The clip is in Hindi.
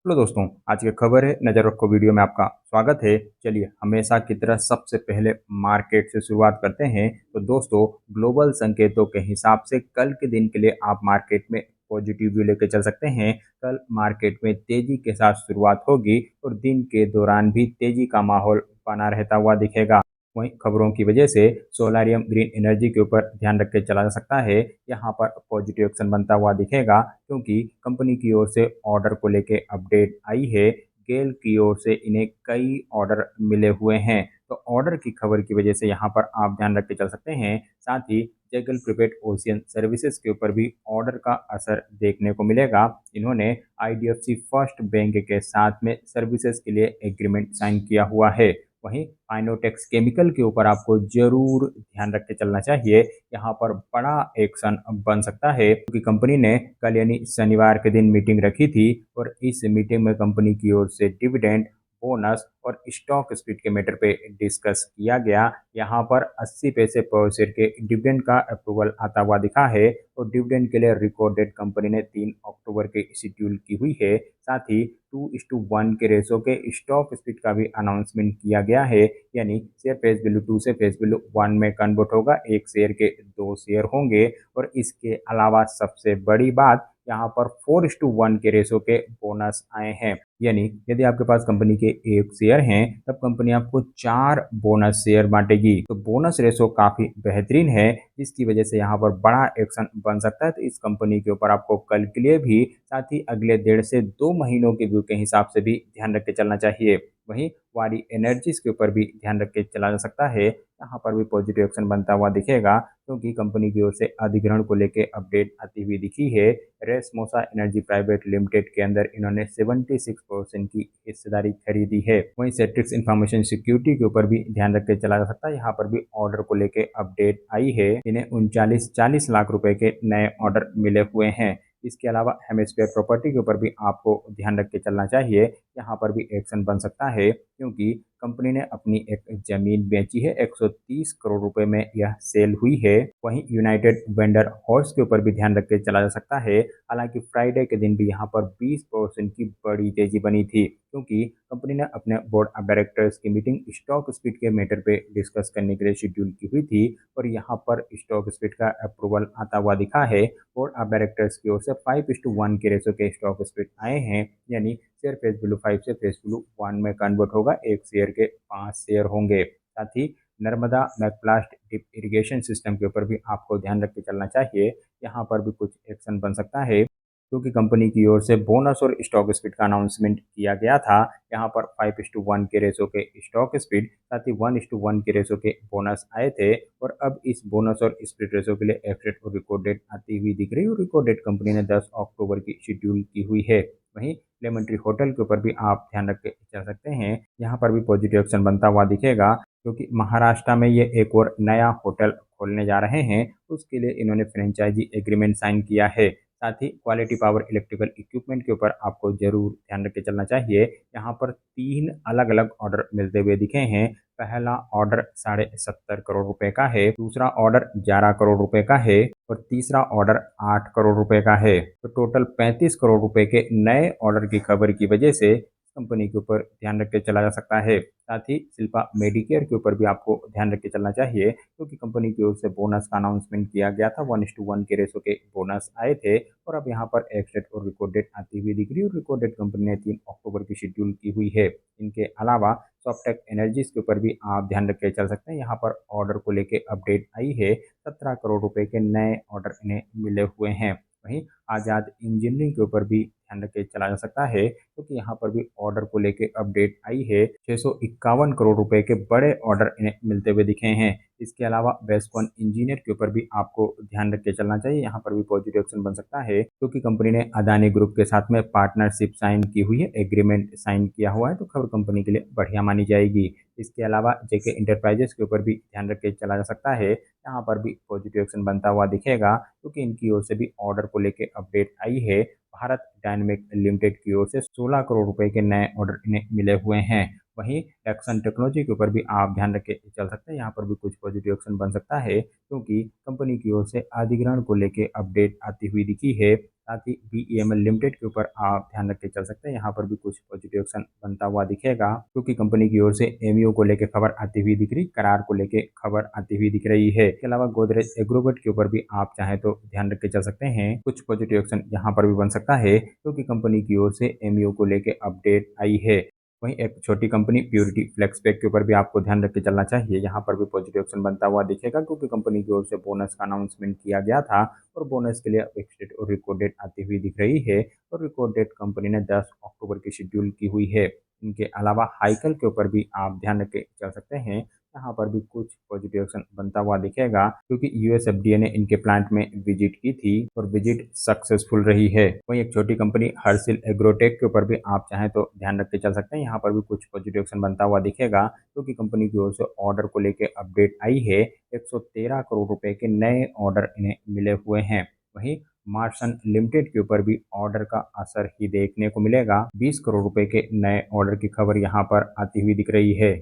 हेलो दोस्तों, आज की खबर है नज़र रखो वीडियो में आपका स्वागत है। चलिए हमेशा की तरह सबसे पहले मार्केट से शुरुआत करते हैं। तो दोस्तों, ग्लोबल संकेतों के हिसाब से कल के दिन के लिए आप मार्केट में पॉजिटिव व्यू लेकर चल सकते हैं। कल मार्केट में तेजी के साथ शुरुआत होगी और दिन के दौरान भी तेजी का माहौल बना रहता हुआ दिखेगा। वहीं खबरों की वजह से सोलारियम ग्रीन एनर्जी के ऊपर ध्यान रख के चला जा सकता है। यहाँ पर पॉजिटिव एक्शन बनता हुआ दिखेगा क्योंकि कंपनी की ओर से ऑर्डर को लेके अपडेट आई है। गेल की ओर से इन्हें कई ऑर्डर मिले हुए हैं, तो ऑर्डर की खबर की वजह से यहाँ पर आप ध्यान रख के चल सकते हैं। साथ ही जैगल प्रीपेड ओशियन सर्विसेज के ऊपर भी ऑर्डर का असर देखने को मिलेगा। इन्होंने आईडीएफसी फर्स्ट बैंक के साथ में सर्विसेज के लिए एग्रीमेंट साइन किया हुआ है। वहीं फाइनोटेक्स केमिकल के ऊपर आपको जरूर ध्यान रख के चलना चाहिए। यहाँ पर बड़ा एक्शन बन सकता है क्योंकि कंपनी ने कल यानी शनिवार के दिन मीटिंग रखी थी और इस मीटिंग में कंपनी की ओर से डिविडेंड, बोनस और स्टॉक स्प्लिट के मैटर पे डिस्कस किया गया। यहाँ पर 80 पैसे पर शेयर के डिविडेंड का अप्रूवल आता हुआ दिखा है और डिविडेंड के लिए रिकॉर्ड डेट कंपनी ने 3 अक्टूबर के शेड्यूल की हुई है। साथ ही 2:1 के रेशो के स्टॉक स्प्लिट का भी अनाउंसमेंट किया गया है, यानी शेयर फेस वैल्यू 2 से फेस वैल्यू 1 में कन्वर्ट होगा। एक शेयर के 2 शेयर होंगे और इसके अलावा सबसे बड़ी बात, यहाँ पर 4:1 के रेशो के बोनस आए हैं। यानी यदि आपके पास कंपनी के 1 शेयर हैं तब कंपनी आपको 4 बोनस शेयर बांटेगी। तो बोनस रेशो काफी बेहतरीन है, जिसकी वजह से यहाँ पर बड़ा एक्शन बन सकता है। तो इस कंपनी के ऊपर आपको कल के लिए भी, साथ ही अगले 1.5 से 2 महीनों के व्यू के हिसाब से भी ध्यान रख के चलना चाहिए। वहीं वारी एनर्जीज के ऊपर भी ध्यान रख के चला जा सकता है। यहाँ पर भी पॉजिटिव एक्शन बनता हुआ दिखेगा क्योंकि कंपनी की ओर से अधिग्रहण को लेकर अपडेट आती हुई दिखी है। रेसमोसा एनर्जी प्राइवेट लिमिटेड के अंदर इन्होंने 76% की हिस्सेदारी खरीदी है। वहीं सेट्रिक्स इंफॉर्मेशन सिक्योरिटी के ऊपर भी ध्यान रख के चला जा सकता है। यहाँ पर भी ऑर्डर को लेकर अपडेट आई है। इन्हें 39-40 लाख रुपए के नए ऑर्डर मिले हुए हैं। इसके अलावा हेमिस्फीयर प्रॉपर्टी के ऊपर भी आपको ध्यान रख के चलना चाहिए। यहाँ पर भी एक्शन बन सकता है क्योंकि कंपनी ने अपनी एक जमीन बेची है, 130 करोड़ रुपए में यह सेल हुई है। वहीं यूनाइटेड वेंडर हॉर्स के ऊपर भी ध्यान रख के चला जा सकता है। हालांकि फ्राइडे के दिन भी यहाँ पर 20% की बड़ी तेजी बनी थी क्योंकि कंपनी ने अपने बोर्ड ऑफ डायरेक्टर्स की मीटिंग स्टॉक स्प्लिट के मैटर पे डिस्कस करने के लिए शेड्यूल की हुई थी और यहाँ पर स्टॉक स्प्लिट का अप्रूवल आता हुआ दिखा है। बोर्ड ऑफ डायरेक्टर्स की ओर से 5:1 के रेशो के स्टॉक स्प्लिट आए हैं, यानी शेयर फेस वैल्यू 5 से फेस वैल्यू 1 में कन्वर्ट होगा। एक शेयर के 5 शेयर होंगे। साथ ही नर्मदा मैकप्लास्ट डिप इरिगेशन सिस्टम के ऊपर भी आपको ध्यान रख के चलना चाहिए। यहाँ पर भी कुछ एक्शन बन सकता है क्योंकि कंपनी की ओर से बोनस और स्टॉक स्प्लिट का अनाउंसमेंट किया गया था। यहाँ पर 5:1 के रेशो के स्टॉक स्प्लिट, साथ ही 1:1 के रेशो के बोनस आए थे और अब इस बोनस और स्प्लिट रेशो के लिए एफरेट और रिकॉर्ड डेट आती हुई दिख रही है और रिकॉर्ड डेट कंपनी ने 10 अक्टूबर की शेड्यूल की हुई है। वहीं लेमन ट्री होटल के ऊपर भी आप ध्यान रख के चल सकते हैं। यहाँ पर भी पॉजिटिव एक्शन बनता हुआ दिखेगा क्योंकि महाराष्ट्र में ये एक और नया होटल खोलने जा रहे हैं। उसके लिए इन्होंने फ्रेंचाइजी एग्रीमेंट साइन किया है। साथ ही क्वालिटी पावर इलेक्ट्रिकल इक्विपमेंट के ऊपर आपको जरूर ध्यान रख के चलना चाहिए। यहाँ पर 3 अलग अलग ऑर्डर मिलते हुए दिखे हैं। पहला ऑर्डर 70.5 करोड़ रुपए का है, दूसरा ऑर्डर 11 करोड़ रुपए का है और तीसरा ऑर्डर 8 करोड़ रुपए का है। तो टोटल 35 करोड़ रुपए के नए ऑर्डर की खबर की वजह से कंपनी के ऊपर ध्यान रख के चला जा सकता है। साथ ही शिल्पा मेडिकेयर के ऊपर भी आपको ध्यान रख के चलना चाहिए क्योंकि कंपनी की ओर से बोनस का अनाउंसमेंट किया गया था। 1:1 के रेशो के बोनस आए थे और अब यहाँ पर एक्सडेट और रिकॉर्ड डेट आती हुई दिख रही है और रिकॉर्ड डेट कंपनी ने 3 अक्टूबर की शेड्यूल की हुई है। इनके अलावा सॉफ्टेक एनर्जीज के ऊपर भी आप ध्यान रख के चल सकते हैं। यहाँ पर ऑर्डर को लेकर अपडेट आई है। 17 करोड़ रुपए के नए ऑर्डर इन्हें मिले हुए हैं। वहीं आजाद इंजीनियरिंग के ऊपर भी ध्यान रख के चला जा सकता है क्योंकि यहाँ पर भी ऑर्डर को लेके अपडेट आई है। 651 करोड़ रुपए के बड़े ऑर्डर इन्हें मिलते हुए दिखे हैं। इसके अलावा बेस्कॉन इंजीनियर के ऊपर भी आपको ध्यान रख के चलना चाहिए। यहाँ पर भी पॉजिटिव एक्शन बन सकता है क्योंकि कंपनी ने अदानी ग्रुप के साथ में पार्टनरशिप साइन की हुई है, एग्रीमेंट साइन किया हुआ है, तो खबर कंपनी के लिए बढ़िया मानी जाएगी। इसके अलावा जेके इंटरप्राइजेस के ऊपर भी ध्यान रख के चला जा सकता है। यहाँ पर भी पॉजिटिव एक्शन बनता हुआ दिखेगा क्योंकि इनकी ओर से भी ऑर्डर को लेकर अपडेट आई है। भारत डायनेमिक लिमिटेड की ओर से 16 करोड़ रुपए के नए ऑर्डर इन्हें मिले हुए हैं। वहीं एक्सन टेक्नोलॉजी के ऊपर भी आप ध्यान रख के चल सकते हैं। यहाँ पर भी कुछ पॉजिटिव एक्शन बन सकता है क्योंकि कंपनी की ओर से अधिग्रहण को लेकर अपडेट आती हुई दिखी है। साथ ही BEML लिमिटेड के ऊपर आप ध्यान रख के चल सकते हैं, यहाँ पर भी कुछ पॉजिटिव एक्शन बनता हुआ दिखेगा, क्योंकि कंपनी की ओर से एमयू को लेकर खबर आती हुई दिख रही, करार को लेकर खबर आती हुई दिख रही है। इसके अलावा गोदरेज एग्रोवेट के ऊपर भी आप चाहें तो ध्यान रख के चल सकते हैं, कुछ पॉजिटिव एक्शन यहाँ पर भी बन सकता है, क्योंकि कंपनी की ओर से एमयू को लेकर अपडेट आई है। वहीं एक छोटी कंपनी प्योरिटी फ्लेक्स पैक के ऊपर भी आपको ध्यान रख के चलना चाहिए, यहाँ पर भी पॉजिटिव एक्शन बनता हुआ दिखेगा, क्योंकि कंपनी की ओर से बोनस का अनाउंसमेंट किया गया था और बोनस के लिए फिक्स डेट और रिकॉर्ड डेट आती हुई दिख रही है और रिकॉर्ड डेट कंपनी ने 10 अक्टूबर की शेड्यूल की हुई है। इनके अलावा हाइकल के ऊपर भी आप ध्यान रख के चल सकते हैं, यहाँ पर भी कुछ पॉजिटिव एक्शन बनता हुआ दिखेगा, क्योंकि यूएस एफडीए ने इनके प्लांट में विजिट की थी और विजिट सक्सेसफुल रही है। वहीं एक छोटी कंपनी हर्षिल एग्रोटेक के ऊपर भी आप चाहें तो ध्यान रख के चल सकते हैं, यहाँ पर भी कुछ पॉजिटिव एक्शन बनता हुआ दिखेगा, क्योंकि कंपनी की ओर से ऑर्डर को लेकर अपडेट आई है। 113 करोड़ रुपए के नए ऑर्डर इन्हें मिले हुए हैं। वहीं मार्सन लिमिटेड के ऊपर भी ऑर्डर का असर ही देखने को मिलेगा, 20 करोड़ रुपए के नए ऑर्डर की खबर यहाँ पर आती हुई दिख रही है।